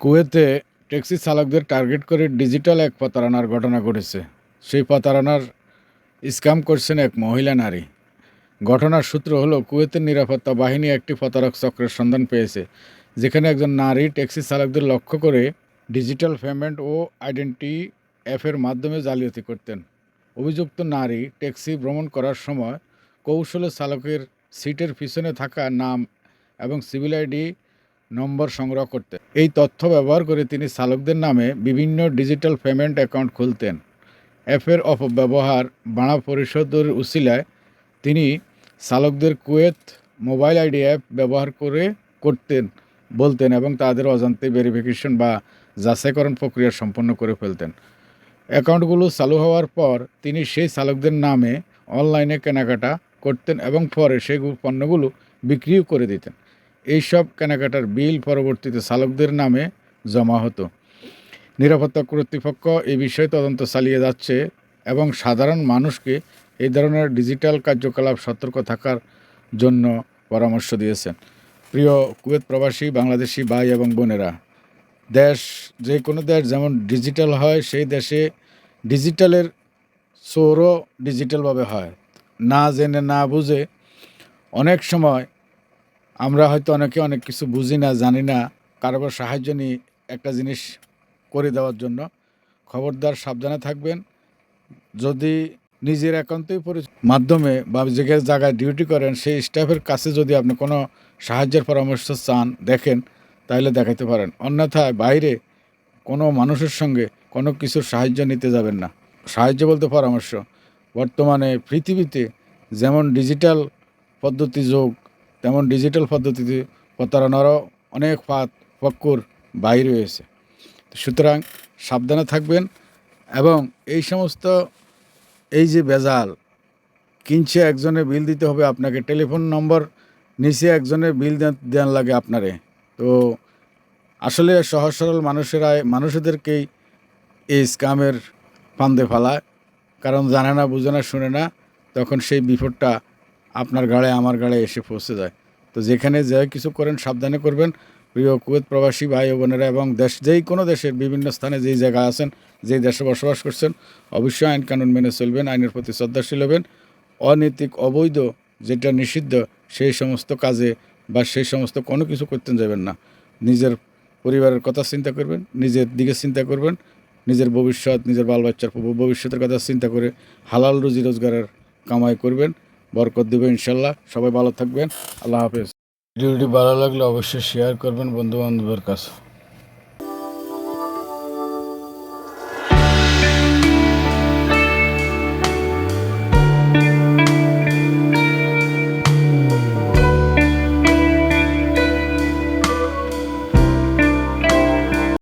কুয়েতে ট্যাক্সি চালকদের টার্গেট করে ডিজিটাল এক প্রতারণার ঘটনা ঘটেছে। সেই প্রতারণার স্ক্যাম করছেন এক মহিলা নারী। ঘটনার সূত্র হলো, কুয়েতের নিরাপত্তা বাহিনী একটি প্রতারক চক্রের সন্ধান পেয়েছে, যেখানে একজন নারী ট্যাক্সি চালকদের লক্ষ্য করে ডিজিটাল পেমেন্ট ও আইডেন্টি অ্যাপের মাধ্যমে জালিয়াতি করতেন। অভিযুক্ত নারী ট্যাক্সি ভ্রমণ করার সময় কৌশলে চালকের সিটের পিছনে থাকা নাম এবং সিভিল আইডি নম্বর সংগ্রহ করতেন। এই তথ্য ব্যবহার করে তিনি চালকদের নামে বিভিন্ন ডিজিটাল পেমেন্ট অ্যাকাউন্ট খুলতেন। অ্যাপের অপব্যবহার ভাড়া পরিশোধের উছিলায় তিনি চালকদের কুয়েত মোবাইল আইডি অ্যাপ ব্যবহার করতেন বলতেন এবং তাদের অজান্তে ভেরিফিকেশন বা যাচাইকরণ প্রক্রিয়া সম্পন্ন করে ফেলতেন। অ্যাকাউন্টগুলো চালু হওয়ার পর তিনি সেই চালকদের নামে অনলাইনে কেনাকাটা করতেন এবং পরে সেই পণ্যগুলো বিক্রিও করে দিতেন। এইসব কেনাকাটার বিল পরবর্তীতে চালকদের নামে জমা হতো। নিরাপত্তা কর্তৃপক্ষ এই বিষয়ে তদন্ত চালিয়ে যাচ্ছে এবং সাধারণ মানুষকে এই ধরনের ডিজিটাল কার্যকলাপ সতর্ক থাকার জন্য পরামর্শ দিয়েছেন। প্রিয় কুয়েত প্রবাসী বাংলাদেশি ভাই এবং বোনেরা, যে কোনো দেশ যেমন ডিজিটাল হয়, সেই দেশে ডিজিটালের চোরও ডিজিটালভাবে হয়। না জেনে না বুঝে অনেক সময় আমরা হয়তো অনেক কিছু বুঝি না, জানি না, কারোর সাহায্য নিয়ে একটা জিনিস করে দেওয়ার জন্য। খবরদার সাবধানে থাকবেন। যদি নিজের একান্তই মাধ্যমে বা যে জায়গায় ডিউটি করেন সেই স্টাফের কাছে যদি আপনি কোনো সাহায্যের পরামর্শ চান, দেখেন, তাহলে দেখাতে পারেন। অন্যথায় বাইরে কোনো মানুষের সঙ্গে কোনো কিছুর সাহায্য নিতে যাবেন না। সাহায্য বলতে পরামর্শ। বর্তমানে পৃথিবীতে যেমন ডিজিটাল পদ্ধতি যোগ, তেমন ডিজিটাল পদ্ধতিতে প্রতারণারও অনেক ফক্কর বাইরে রয়েছে। সুতরাং সাবধানে থাকবেন এবং এই সমস্ত এই যে ভেজাল কিনছে, একজনের বিল দিতে হবে আপনাকে, টেলিফোন নম্বর নিচে একজনের বিল দেন লাগে আপনারে। তো আসলে সহজ সরল মানুষদেরকেই এই স্ক্যামের ফান্দে ফেলায়, কারণ জানে না, বুঝে না, শুনে না, তখন সেই বিপদটা আপনার গাড়ে আমার গাড়ে এসে পৌঁছে যায়। তো যেখানে যে কিছু করেন সাবধানে করবেন। প্রিয় কুয়েত প্রবাসী ভাই ও বোনেরা এবং যেই কোনো দেশের বিভিন্ন স্থানে যেই জায়গায় আছেন, যেই দেশে বসবাস করছেন, অবশ্যই আইন কানুন মেনে চলবেন, আইনের প্রতি শ্রদ্ধাশীল হবেন। অনৈতিক, অবৈধ, যেটা নিষিদ্ধ সেই সমস্ত কাজে বা সেই সমস্ত কোনো কিছু করতে যাবেন না। নিজের পরিবারের কথা চিন্তা করবেন, নিজের দিকে চিন্তা করবেন, নিজের ভবিষ্যৎ, নিজের বাল বাচ্চার ভবিষ্যতের কথা চিন্তা করে হালাল রুজি রোজগারের কামাই করবেন। বরকত দেবে ইনশাল্লাহ। সবাই ভালো থাকবেন। আল্লাহ হাফেজ। ভিডিওটি ভালো লাগলে অবশ্যই শেয়ার করবেন বন্ধু বান্ধবের কাছে।